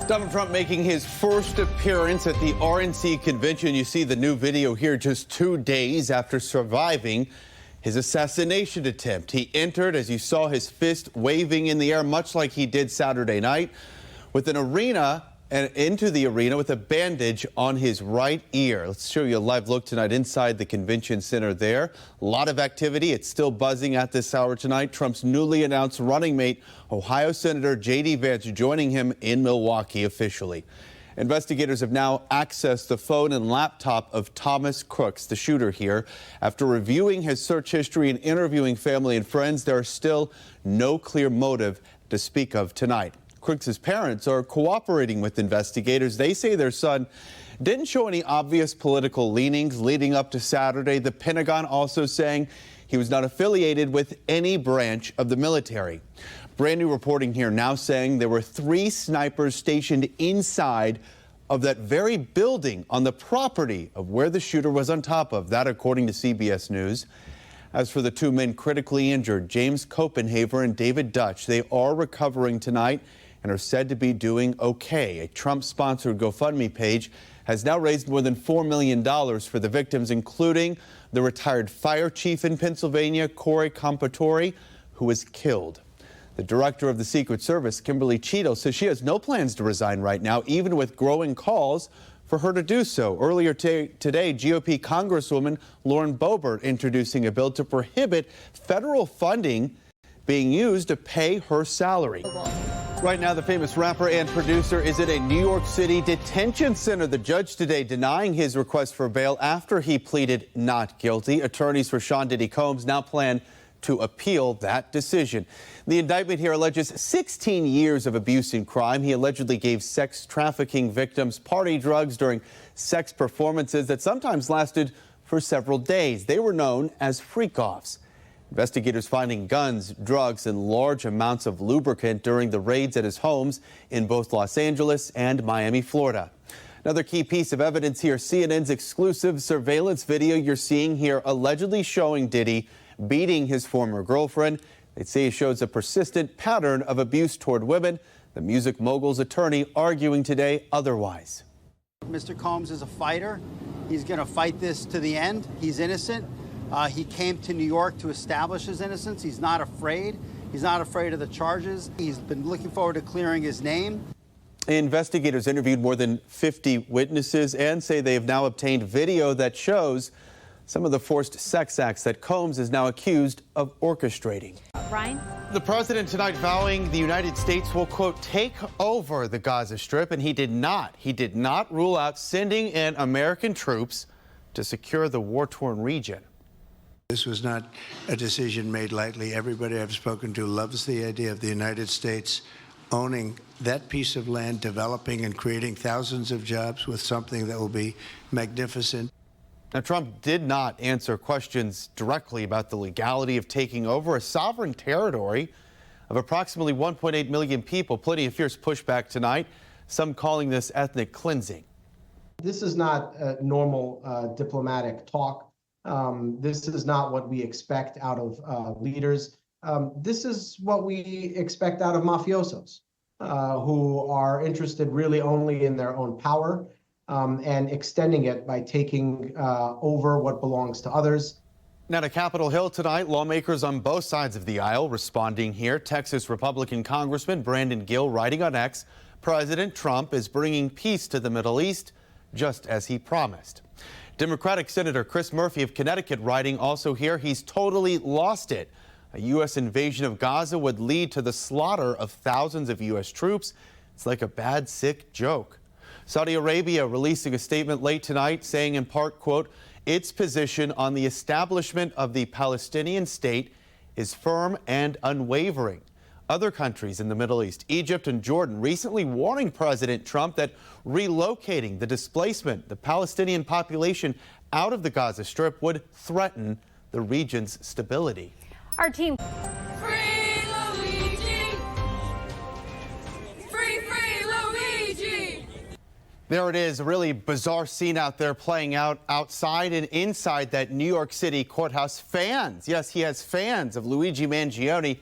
Donald Trump making his first appearance at the RNC convention. You see the new video here just 2 days after surviving his assassination attempt. He entered, as you saw, his fist waving in the air, much like he did Saturday night, with an arena and into the arena with a bandage on his right ear. Let's show you a live look tonight inside the convention center there. A lot of activity. It's still buzzing at this hour tonight. Trump's newly announced running mate, Ohio Senator J.D. Vance, joining him in Milwaukee officially. Investigators have now accessed the phone and laptop of Thomas Crooks, the shooter here. After reviewing his search history and interviewing family and friends, there is still no clear motive to speak of tonight. Crooks' parents are cooperating with investigators. They say their son didn't show any obvious political leanings leading up to Saturday. The Pentagon also saying he was not affiliated with any branch of the military. Brand new reporting here now saying there were 3 snipers stationed inside of that very building on the property of where the shooter was on top of. That, according to CBS News. As for the 2 men critically injured, James Copenhaver and David Dutch, they are recovering tonight and are said to be doing okay. A Trump-sponsored GoFundMe page has now raised more than $4 million for the victims, including the retired fire chief in Pennsylvania, Corey Compatore, who was killed. The director of the Secret Service, Kimberly Cheadle, says she has no plans to resign right now, even with growing calls for her to do so. Earlier today, GOP Congresswoman Lauren Boebert introducing a bill to prohibit federal funding being used to pay her salary. Right now, the famous rapper and producer is at a New York City detention center. The judge today denying his request for bail after he pleaded not guilty. Attorneys for Sean Diddy Combs now plan to appeal that decision. The indictment here alleges 16 years of abuse and crime. He allegedly gave sex trafficking victims party drugs during sex performances that sometimes lasted for several days. They were known as freak-offs. Investigators finding guns, drugs, and large amounts of lubricant during the raids at his homes in both Los Angeles and Miami, Florida. Another key piece of evidence here, CNN's exclusive surveillance video you're seeing here allegedly showing Diddy beating his former girlfriend. They say it shows a persistent pattern of abuse toward women. The music mogul's attorney arguing today otherwise. Mr. Combs is a fighter. He's going to fight this to the end. He's innocent. He came to New York to establish his innocence. He's not afraid. He's not afraid of the charges. He's been looking forward to clearing his name. Investigators interviewed more than 50 witnesses and say they have now obtained video that shows some of the forced sex acts that Combs is now accused of orchestrating. Ryan? The president tonight vowing the United States will, quote, take over the Gaza Strip, and he did not rule out sending in American troops to secure the war-torn region. This was not a decision made lightly. Everybody I've spoken to loves the idea of the United States owning that piece of land, developing and creating thousands of jobs with something that will be magnificent. Now, Trump did not answer questions directly about the legality of taking over a sovereign territory of approximately 1.8 million people. Plenty of fierce pushback tonight, some calling this ethnic cleansing. This is not normal diplomatic talk. This is not what we expect out of leaders. This is what we expect out of mafiosos, who are interested really only in their own power and extending it by taking over what belongs to others. Now to Capitol Hill tonight, lawmakers on both sides of the aisle responding here. Texas Republican Congressman Brandon Gill writing on X, President Trump is bringing peace to the Middle East, just as he promised. Democratic Senator Chris Murphy of Connecticut writing also here, he's totally lost it. A U.S. invasion of Gaza would lead to the slaughter of thousands of U.S. troops. It's like a bad, sick joke. Saudi Arabia releasing a statement late tonight saying in part, quote, its position on the establishment of the Palestinian state is firm and unwavering. Other countries in the Middle East, Egypt and Jordan, recently warning President Trump that relocating the displacement, the Palestinian population out of the Gaza Strip would threaten the region's stability. Our team. Free Luigi! Free Luigi! There it is, a really bizarre scene out there playing out outside and inside that New York City courthouse. Fans, yes, he has fans of Luigi Mangione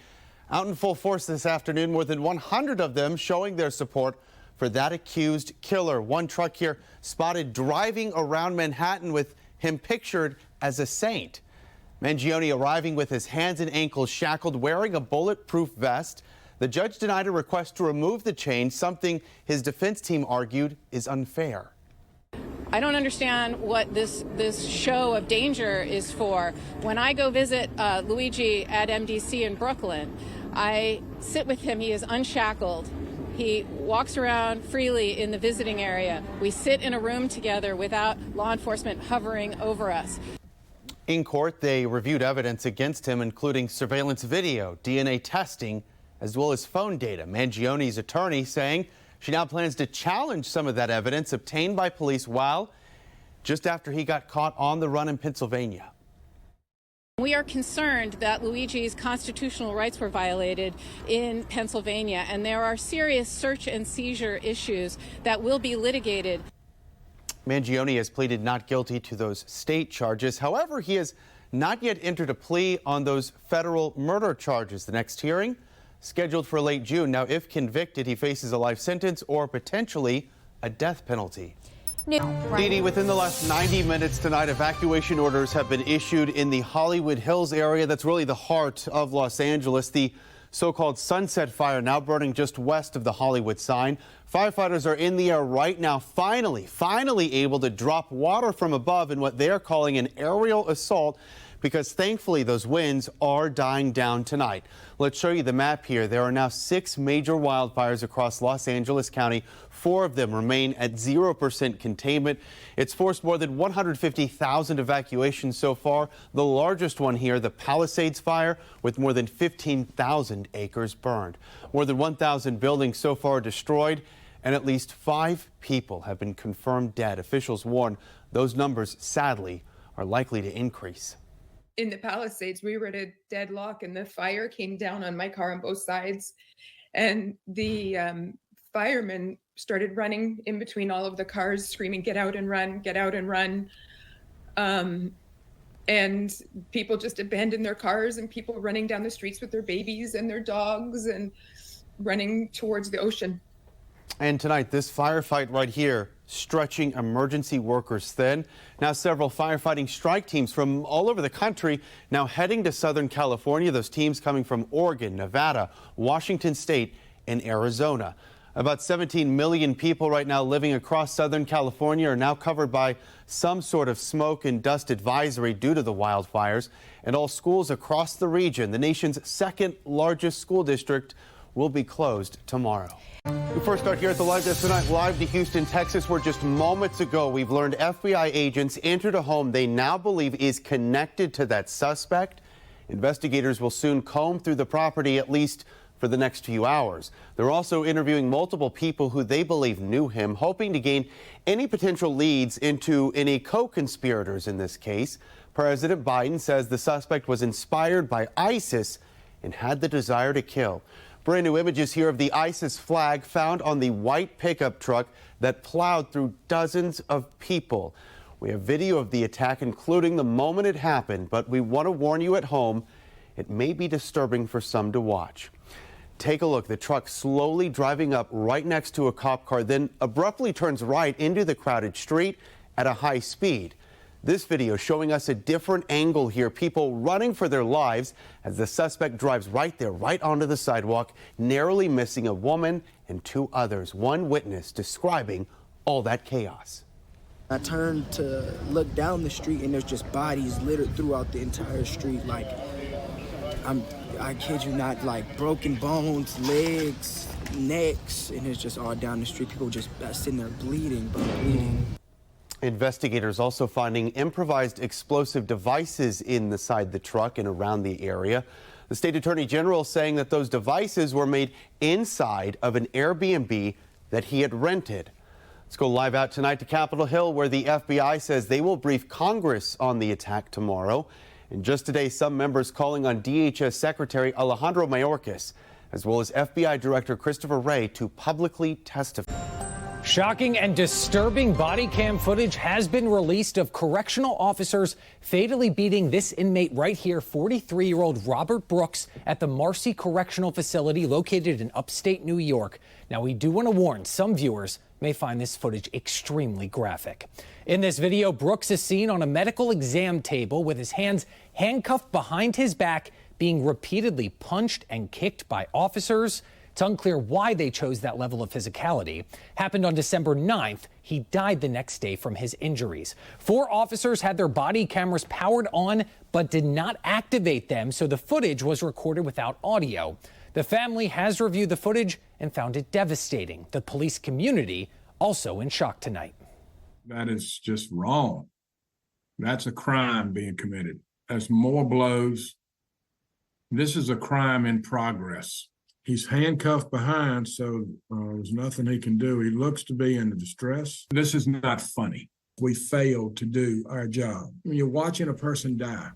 out in full force this afternoon, more than 100 of them showing their support for that accused killer. One truck here spotted driving around Manhattan with him pictured as a saint. Mangione arriving with his hands and ankles shackled, wearing a bulletproof vest. The judge denied a request to remove the chain, something his defense team argued is unfair. I don't understand what this show of danger is for. When I go visit Luigi at MDC in Brooklyn, I sit with him. He is unshackled. He walks around freely in the visiting area. We sit in a room together without law enforcement hovering over us. In court, they reviewed evidence against him, including surveillance video, DNA testing, as well as phone data. Mangione's attorney saying she now plans to challenge some of that evidence obtained by police just after he got caught on the run in Pennsylvania. We are concerned that Luigi's constitutional rights were violated in Pennsylvania, and there are serious search and seizure issues that will be litigated. Mangione has pleaded not guilty to those state charges. However, he has not yet entered a plea on those federal murder charges. The next hearing scheduled for late June. Now, if convicted, he faces a life sentence or potentially a death penalty. Didi, within the last 90 minutes tonight, evacuation orders have been issued in the Hollywood Hills area. That's really the heart of Los Angeles. The so-called Sunset Fire now burning just west of the Hollywood sign. Firefighters are in the air right now, finally able to drop water from above in what they're calling an aerial assault, because thankfully those winds are dying down tonight. Let's show you the map here. There are now 6 major wildfires across Los Angeles County. 4 of them remain at 0% containment. It's forced more than 150,000 evacuations so far. The largest one here, the Palisades Fire, with more than 15,000 acres burned. More than 1,000 buildings so far destroyed, and at least 5 people have been confirmed dead. Officials warn those numbers, sadly, are likely to increase. In the Palisades, we were at a deadlock and the fire came down on my car on both sides. And the firemen started running in between all of the cars, screaming, "Get out and run, get out and run." And people just abandoned their cars, and people running down the streets with their babies and their dogs and running towards the ocean. And tonight, this firefight right here, stretching emergency workers thin. Now, several firefighting strike teams from all over the country now heading to Southern California. Those teams coming from Oregon, Nevada, Washington State, and Arizona. About 17 million people right now living across Southern California are now covered by some sort of smoke and dust advisory due to the wildfires. And all schools across the region, the nation's second largest school district, will be closed tomorrow. We first start here at the Live Desk tonight, live to Houston, Texas, where just moments ago we've learned FBI agents entered a home they now believe is connected to that suspect. Investigators will soon comb through the property, at least for the next few hours. They're also interviewing multiple people who they believe knew him, hoping to gain any potential leads into any co-conspirators in this case. President Biden says the suspect was inspired by ISIS and had the desire to kill. Brand new images here of the ISIS flag found on the white pickup truck that plowed through dozens of people. We have video of the attack, including the moment it happened, but we want to warn you at home, it may be disturbing for some to watch. Take a look. The truck slowly driving up right next to a cop car, then abruptly turns right into the crowded street at a high speed. This video showing us a different angle here, people running for their lives as the suspect drives right there, right onto the sidewalk, narrowly missing a woman and 2 others. One witness describing all that chaos. I turned to look down the street and there's just bodies littered throughout the entire street. Like, I kid you not, like broken bones, legs, necks, and it's just all down the street. People just sitting there bleeding, bleeding. Investigators also finding improvised explosive devices inside the truck and around the area. The state attorney general saying that those devices were made inside of an Airbnb that he had rented. Let's go live out tonight to Capitol Hill, where the FBI says they will brief Congress on the attack tomorrow. And just today, some members calling on DHS Secretary Alejandro Mayorkas, as well as FBI Director Christopher Wray, to publicly testify. Shocking and disturbing body cam footage has been released of correctional officers fatally beating this inmate right here, 43-year-old Robert Brooks, at the Marcy Correctional Facility located in upstate New York. Now, we do want to warn some viewers may find this footage extremely graphic. In this video, Brooks is seen on a medical exam table with his hands handcuffed behind his back, being repeatedly punched and kicked by officers. It's unclear why they chose that level of physicality. Happened on December 9th. He died the next day from his injuries. 4 officers had their body cameras powered on, but did not activate them, so the footage was recorded without audio. The family has reviewed the footage and found it devastating. The police community also in shock tonight. That is just wrong. That's a crime being committed. That's more blows. This is a crime in progress. He's handcuffed behind, so there's nothing he can do. He looks to be in distress. This is not funny. We failed to do our job. You're watching a person die.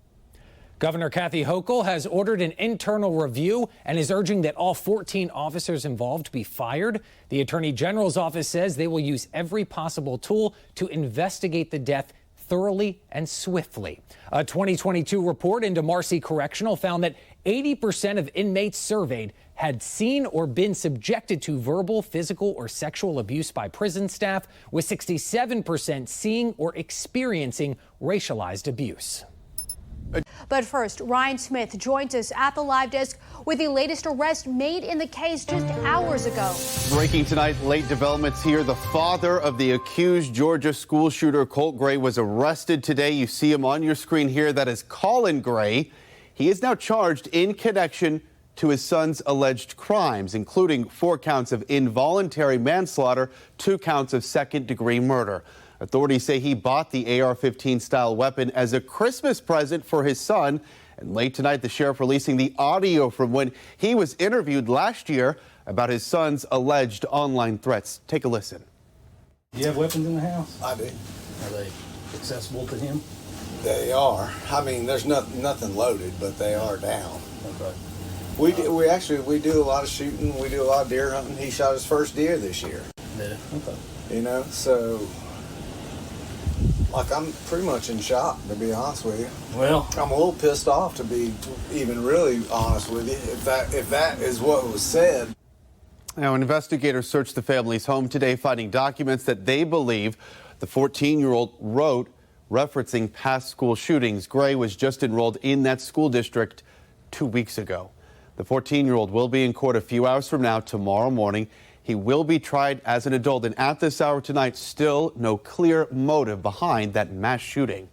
Governor Kathy Hochul has ordered an internal review and is urging that all 14 officers involved be fired. The Attorney General's office says they will use every possible tool to investigate the death thoroughly and swiftly. A 2022 report into Marcy Correctional found that 80% of inmates surveyed had seen or been subjected to verbal, physical, or sexual abuse by prison staff, with 67% seeing or experiencing racialized abuse. But first, Ryan Smith joins us at the live desk with the latest arrest made in the case just hours ago. Breaking tonight, late developments here. The father of the accused Georgia school shooter, Colt Gray, was arrested today. You see him on your screen here. That is Colin Gray. He is now charged in connection to his son's alleged crimes, including 4 counts of involuntary manslaughter, 2 counts of second-degree murder. Authorities say he bought the AR-15 style weapon as a Christmas present for his son. And late tonight, the sheriff releasing the audio from when he was interviewed last year about his son's alleged online threats. Take a listen. Do you have weapons in the house? I do. Are they accessible to him? They are. I mean, there's nothing loaded, but they are down. Okay. We do a lot of shooting. We do a lot of deer hunting. He shot his first deer this year. Yeah. Okay. You know, so like I'm pretty much in shock, to be honest with you. Well, I'm a little pissed off, to be even really honest with you. If that is what was said. Now, investigators searched the family's home today, finding documents that they believe the 14-year-old wrote referencing past school shootings. Gray was just enrolled in that school district 2 weeks ago. The 14-year-old will be in court a few hours from now, tomorrow morning. He will be tried as an adult, and at this hour tonight, still no clear motive behind that mass shooting.